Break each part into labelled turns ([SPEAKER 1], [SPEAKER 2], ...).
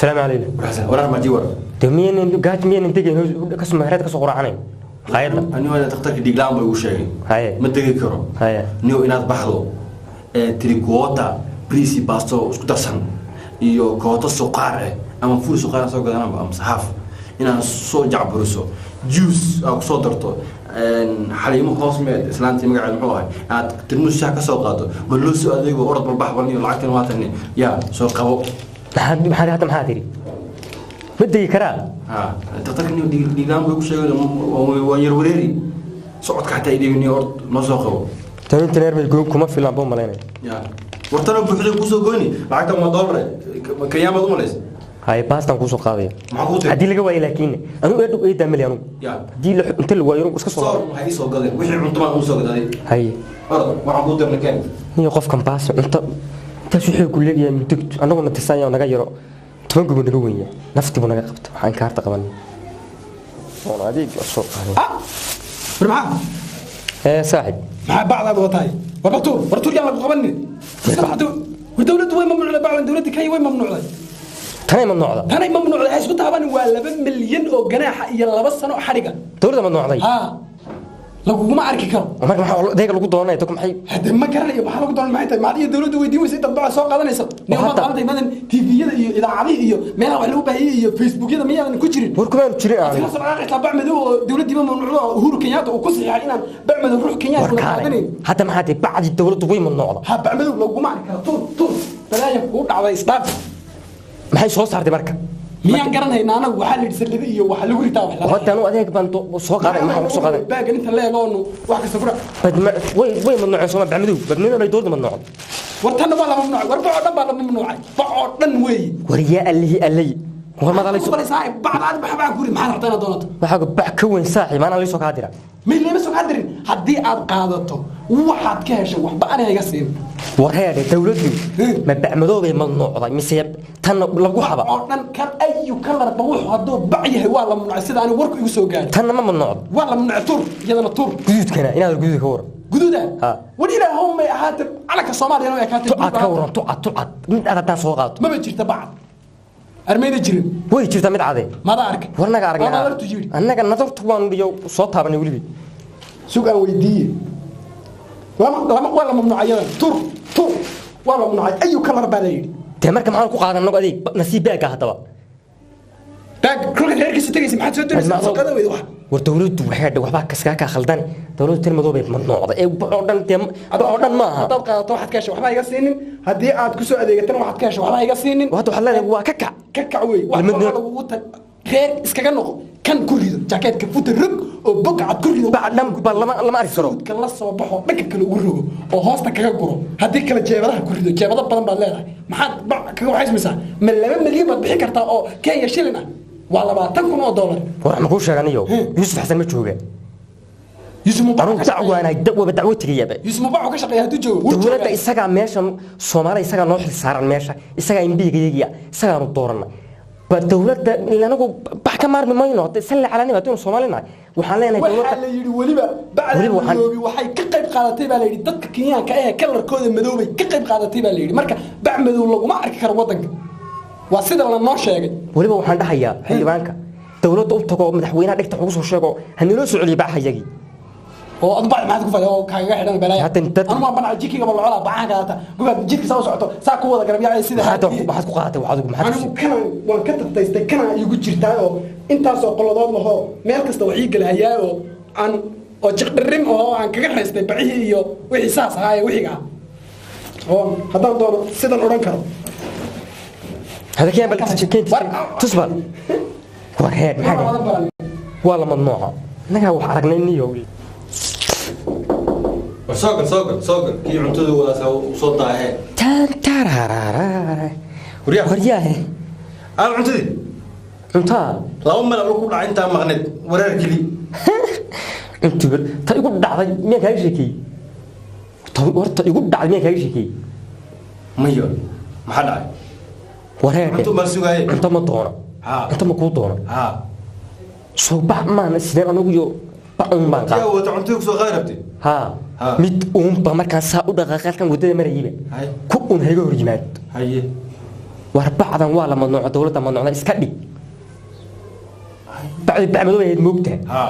[SPEAKER 1] السلام عليكم
[SPEAKER 2] وراح ما جيور
[SPEAKER 1] تمين قاعد مين انت كسم هرات كسو قرعانين هايدا
[SPEAKER 2] أنا تختار ديجلام بيوشين
[SPEAKER 1] هاي
[SPEAKER 2] ما تيجي كرو
[SPEAKER 1] هاي
[SPEAKER 2] نيو إناد بحلو تريكوتا بريسي باستو سكتاسن iyo kooto suqaar ama fuul suqaar soo gadan ama saxaaf inaan soo jacburiso juice oo soo darto xaliimo hoosmeed islaantii magaceed muxuu ahay aad tirmus shaah ka soo qaado ma loo soo adeego orod balbax waniyo lacagtan waatan ya soo qabo
[SPEAKER 1] maxaa tiri بدي كرا
[SPEAKER 2] تقدر إنه ديجام بيقول شيء وير وريري صعد كحتى يديني أرض ما ساقه
[SPEAKER 1] تاني تنير بيقول كم في اللعبة مالينا
[SPEAKER 2] يا ورتنا بحدود كوسو قوني لعكت ما دولار كيام هذا ماليس
[SPEAKER 1] هاي باس تنقص قاضي
[SPEAKER 2] معقول
[SPEAKER 1] عدي لقوا لكن أنا أدو إيه ده مليانو
[SPEAKER 2] يا
[SPEAKER 1] دي أنت اللي ويرون بس
[SPEAKER 2] صار هاي سوق قاضي وش عم تمان سوق قاضي
[SPEAKER 1] هاي
[SPEAKER 2] أرض معقول ده مكان
[SPEAKER 1] هي قف كم باس أنت شو حلو كل اللي متكت أنا قلنا تسايا ونجايرو تفنقوا من الوية نفتي من قبت عن كارت قبل والله هذيك الصوت
[SPEAKER 3] برمعه
[SPEAKER 1] إيه صاحب
[SPEAKER 3] مع بعض هذا وطاي ورطور يلا قبلني والدولة وين ممنوع بعض الدولة كي وين ممنوع
[SPEAKER 1] تاني ممنوع ذا
[SPEAKER 3] تاني ممنوع ذا إيش بتعبان ولا بمليون أو جناح يلا بس أنا حرقة
[SPEAKER 1] دولة ممنوع ذا
[SPEAKER 3] ها لو ما أعرف كم
[SPEAKER 1] وما كان ذيك لو قدرنا يتوكم حي
[SPEAKER 3] هذا ما كان يبغى حلو قدرنا معي ما عندي دولة ويدي وسيت تبع سوق هذا نيسا نيوم قالت مثلا تي في إذا عادي ما له حلو بهي فيسبوك هذا مية من كشرين
[SPEAKER 1] وركمان كشرين
[SPEAKER 3] أنا خلاص أنا طلع بعمله دولة دي ممنوع هو كينياتا وكسر يعني أنا بعمل روح كينياتا
[SPEAKER 1] حتى ما حد بعد الدولة وين ممنوع
[SPEAKER 3] ها بعمله لو ما أعرف طول فلا يفوت على إسباب
[SPEAKER 1] ما هي صوص عرض بركة
[SPEAKER 3] ميان قرن هنا أنا وحل يسلبي وحل يقول تاو حلا
[SPEAKER 1] هذا أنا أذيك بنتو سوق هذا ما هو سوق هذا
[SPEAKER 3] باقي أنت لا لونه واحد سفرة
[SPEAKER 1] وين ممنوع سوما بعملوه بدنا يدور ممنوع
[SPEAKER 3] ورتنا ولا ممنوع وربع ولا ممنوع بعضن وي
[SPEAKER 1] ورياء اللي هو ما ضل
[SPEAKER 3] يسوق صاحب بعض هذا بحب أقول ما حنا دونت
[SPEAKER 1] وحق بحكون صاحي ما أنا ليش سوق هادرة
[SPEAKER 3] من اللي مسوق هادرين حدي قادته واحد كاش وحبا أنا يقسم
[SPEAKER 1] ورهاد دولتي ما بعملوه بممنوع ضاي مسيب تن لقوا حبا
[SPEAKER 3] أردن كان أي كلر بروح هدو بعيه ولا ممنوع سيدا أنا ورك يسوق قال
[SPEAKER 1] تن ما ممنوع
[SPEAKER 3] ولا ممنوع تور يلا تور
[SPEAKER 1] جدود كنا إنا الجدود كورة
[SPEAKER 3] جدوده ولينا هم هاتب على كصومالي أنا كاتب
[SPEAKER 1] تعاد كورة تعاد من هذا تسوقات
[SPEAKER 3] ما بتجي تبعد أرمينا جرين
[SPEAKER 1] وين جرت مد عادي
[SPEAKER 3] ما دارك
[SPEAKER 1] ورنا قارقنا أنا كان نظرت وان بيو صوتها بني ولبي
[SPEAKER 3] سوق ويدي ولا ممنوع يلا تور ولا ممنوع أي كلر بالي
[SPEAKER 1] تمرك معانا كو قادنا نقول ذيك نسيب بقى هتبا
[SPEAKER 3] باك كل غير كيس تجلس ما حد سوتر سوق هذا ويد واحد
[SPEAKER 1] ورتولد وحيد وحبا كسكاكا خلدان دولد تلمدو بيت ممنوع اي بعدن تم بعدن ما
[SPEAKER 3] طبقه واحد كاش وحبا يغا سينين هدي عاد كسو اديغتن واحد كاش وحبا يغا سينين
[SPEAKER 1] وهذا حلال waa
[SPEAKER 3] ككع وي غير اسكغا نقو كان كوريدو جاكيت كفوت الرق او بقعد كوريدو
[SPEAKER 1] بعد لما اعرف كرو
[SPEAKER 3] كان لا soo baxo dhaka kale ugu rogo oo hoosta kaga guro hadii kala jeebadaha kurido jeebada badan baad leedahay maxaad kaga waxaysmaysaa ma 2 milyan baad bixi kartaa oo Kenya shilin ah waa $20,000
[SPEAKER 1] war ma ku sheeganayo Yusuf Xasan ma jooga
[SPEAKER 3] Yusuf
[SPEAKER 1] Mubarak dacwana dacwo tigiyaba
[SPEAKER 3] Yusuf Mubarak ka shaqeeyaa haduu joogo
[SPEAKER 1] dawladda isaga meesha Soomaaliya isaga noo xil saaran meesha isaga imbiga isaga nu doorana dawladda ilanagu bax ka maarmi mayno salla calani baadun Soomaalina waxaan leenahay
[SPEAKER 3] dawladda la yiri waliba bacda waxay ka qayb qaadatay baa la yiri dadka Kenyaanka ah kalarkooda madoobay ka qayb qaadatay baa la yiri marka bac madow lagu ma arki karo wadanka waa sida la noo sheegay
[SPEAKER 1] waliba waxaan dhahayaa xildhibaanka dawladda u tago madaxweynaha dhigta ugu soo sheego haniloo soo celiyo baxayagi
[SPEAKER 3] oo adbaa ma ku fadhiyo kaaga xidhan balay anu ma banac jikiga bal cala baahan kaata gubad jidka soo socoto saa ku wada garab yaay sida
[SPEAKER 1] waxaad ku qaadatay waxaad
[SPEAKER 3] anu kana waan ka tagtaystay kana igu jirtaa oo intaas oo qoladood laho meel kasta waxii galayaa oo aan oo jiqdirin oo aan kaga raystay bacii iyo wixii saas ahaa wixiga oo hadaan doono sidan oran karo
[SPEAKER 1] هذا كان بالتشكيل تصبر وهاد والله ممنوع نجا وحرقنا النيو
[SPEAKER 2] سوق كي عنتده ولا صوت هاي
[SPEAKER 1] تارارارا ورياه
[SPEAKER 2] أنا عنتدي
[SPEAKER 1] انت
[SPEAKER 2] لو ما نقول انت مغنيت ورا كلي
[SPEAKER 1] انت تقول دعي مين كاي شيكي ورت يقول دعي مين كاي شيكي
[SPEAKER 2] ميول ما حدا
[SPEAKER 1] وراه
[SPEAKER 2] انت ما سوغاي
[SPEAKER 1] انت ما دونا انت ما كو دونا سو با ما نسير انو يو با ان بان
[SPEAKER 2] يا وتعنتك سو غيرتي
[SPEAKER 1] mid uun ba markaan saa u dhaqaaqay halkan wadada marayay ku un hayga hor yimaad
[SPEAKER 2] haye
[SPEAKER 1] warbacdan waa la madnuuco dawladda madnuucda iska dhig bacdi bacmado ay moogtahay
[SPEAKER 2] ha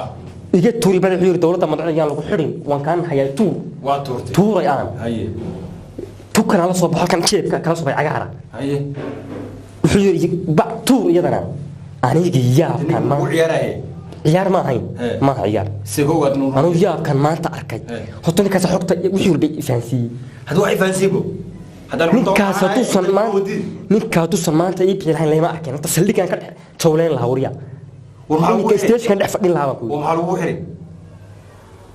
[SPEAKER 1] iga tuuri bada xiriir dawladda madnuucda yaan lagu xirin waan kaan hayaa
[SPEAKER 2] waa tuurtay
[SPEAKER 1] tuuray aan
[SPEAKER 2] haye
[SPEAKER 1] tukana la soo baxo kan jeebka kala soo bay cagaara
[SPEAKER 2] haye
[SPEAKER 1] wuxuu yiri bac tuur iyadana aniga yaabkan ma
[SPEAKER 2] ugu ciyaaraye
[SPEAKER 1] ciyaar ma ahayn ma ciyaar
[SPEAKER 2] si hoogaad nuur
[SPEAKER 1] anu yaabkan maanta arkay horta ninkaas xogta wixii walba fahansiiyey
[SPEAKER 2] haduu wax fahansiibo
[SPEAKER 1] ninkaas tusan maanta ii bixilahayn lama arkin horta saldhigan ka jawleen lahaa wariya ninka stationkan dhex fadhin lahaa baa
[SPEAKER 2] waxaa lagu xiray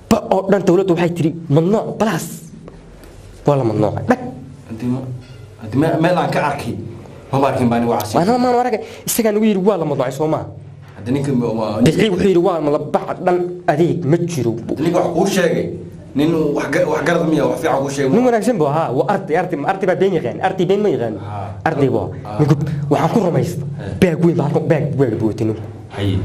[SPEAKER 1] ba oo dhan dawladdu waxay tiri mamnuuc balaas waa la mamnuucay dhag
[SPEAKER 2] meel aan ka arkay ma arkin baan waa casi
[SPEAKER 1] maana maan aragay isagaa nagu yiri waa la mamnuucay soo maaha
[SPEAKER 2] hadda ninka
[SPEAKER 1] bixi wuxuu yiri waa la bax dhan adeeg ma jiro
[SPEAKER 2] ninka wax kuu sheegay nin wax garad miya wax fiican kuu sheegay
[SPEAKER 1] nin wanaagsan buu ahaa waa arday baa been yaqaan arday been ma yaqaan arday buu ninku waxaan ku rumaysta baag weyn baa baag buutino
[SPEAKER 2] hay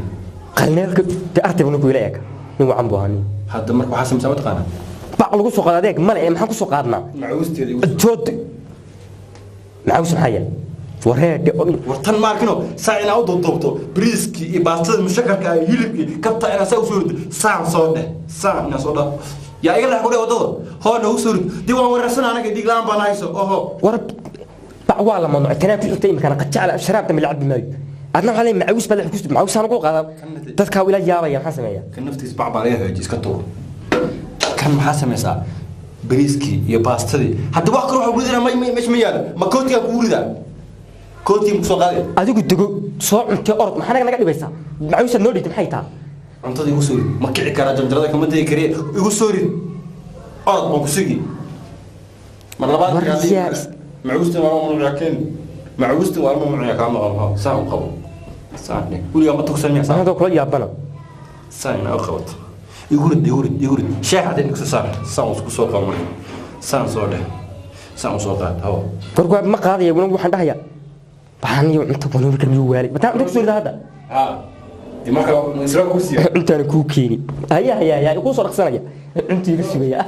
[SPEAKER 1] qalneelka arday buu ninku ila eeg nin wacan buu ahaa
[SPEAKER 2] hadda marka waxa samsaa mataqaana
[SPEAKER 1] bac lagu soo qaad adeeg male maxaan ku soo qaadnaa
[SPEAKER 2] macuusteeda
[SPEAKER 1] jood macuus maxaya wareed
[SPEAKER 2] wartan maarkino saacina u doobto briiski iyo baastada mushakarka iyo hilibki kabta ina saa u soo rid saan soo dheh saan ina soo dhah yaa iga dhax ku dheh wadada hoona u soo rid diiwaan wararsan anaga diglaan baan hayso oho
[SPEAKER 1] war bac waa la mamnuuc tanaa ku xigtay imkaan qajacala sharaabta milcab maayo adna waxaa leeyahay macuus baa la xukusto macuus aan ku qaada dadka ila yaabaya maxaa sameeyaa
[SPEAKER 2] kan naftiis bac baa laga hagaajis ka tuur kan maxaa sameeysaa briiski iyo baastadii hadda wax kale waxa gudina ma yaala ma koodka ku urida koodkii soo qaaday
[SPEAKER 1] adigu dego soo cuntay orod maxaa naga dhibaysaa macuusa noo dhigtay maxay taa
[SPEAKER 2] cuntada igu soo rid ma kici kara janjarada kama tagi kariye igu soo rid orod ma ku sigi mar labaad macuusta waa mamnuuc keen macuusta waa mamnuuc ka ma saa u qabo saa ne waliga ma togsan miya saa
[SPEAKER 1] kula yaabana
[SPEAKER 2] saa ina u qabato igu rid sheekh hadin ku saar saa ku soo qabo saa soo dheh saa soo qaad hawo
[SPEAKER 1] gorgo ma qaadaya waxaan dhahayaa waxaan iyo inta ku nuur kamiyo waali ma taa soo hada
[SPEAKER 2] ha marka isra ku siiyo
[SPEAKER 1] intaan ku keeni ayaa ku soo dhaqsanaya intii iga sugaya